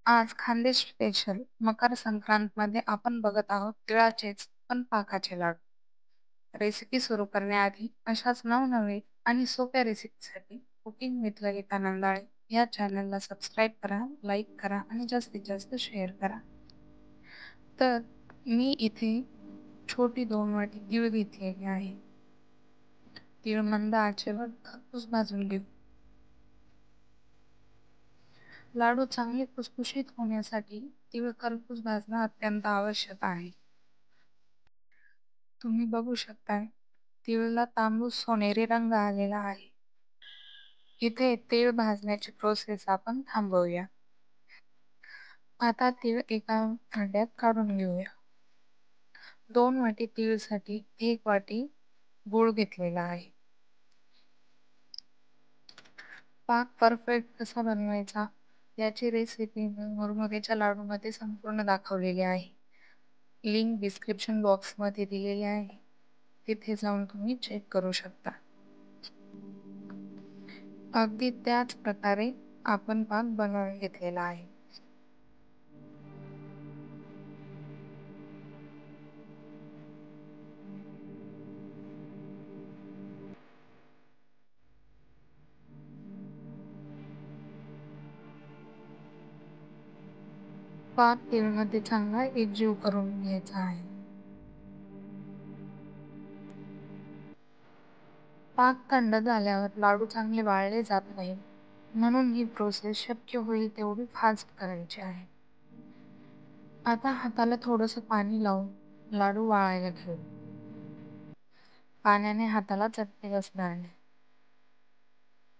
आज खानदेश स्पेशल मकर संक्रांतमध्ये आपण बघत आहोत तिळाचेच पण पाकाचे लाडू. रेसिपी सुरू करण्याआधी अशाच नवनवीन आणि सोप्या रेसिपीसाठी कुकिंग विथ ललिता नंदाळे या चॅनलला सबस्क्राईब करा, लाईक करा आणि जास्तीत जास्त शेअर करा. तर मी इथे छोटी 2 वाटी तीळ घेतलेली आहे. तीळ मंद आचेवर खरपूस भाजून घेऊ. लाडू चांगले खुसखुशीत होण्यासाठी तीळ खरपूस भाजणं अत्यंत आवश्यक आहे. तुम्ही बघू शकताय तीळला तांबूस सोनेरी रंग आलेला आहे. इथे तीळ भाजण्याची प्रोसेस आपण थांबवूया. आता तीळ एका भांड्यात काढून घेऊया. 2 वाटी तीळसाठी 1 वाटी गूळ घेतलेला आहे. पाक परफेक्ट कसा बनवायचा याची रेसिपी मुरमुऱ्याच्या लाडूमध्ये संपूर्ण दाखवलेली आहे. लिंक डिस्क्रिप्शन बॉक्समध्ये दिलेली आहे. तिथे जाऊन तुम्ही चेक करू शकता. अगदी त्याच प्रकारे आपण पाक बनवून घेतलेला आहे. पाक तीळमध्ये चांगला एकजीव करून घ्यायचा आहे. पाक थंड झाल्यावर लाडू चांगले वाळले जात नाहीत. म्हणून ही प्रोसेस शक्य होईल तेवढी फास्ट करायची आहे. आता हाताला थोडंसं पाणी लावून लाडू वाळायला ठेवू. पाण्याने हाताला चटके बसणार नाही.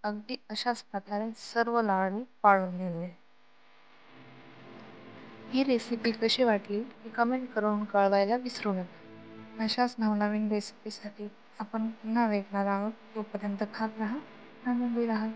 अगदी अशाच प्रकारे सर्व लाडू वाळून घेऊया. ही रेसिपी कशी वाटली हे कमेंट करून कळवायला विसरू नका. अशाच नवनवीन रेसिपीसाठी आपण पुन्हा भेटणार आहोत. तोपर्यंत खात राहा, आनंदी राहा.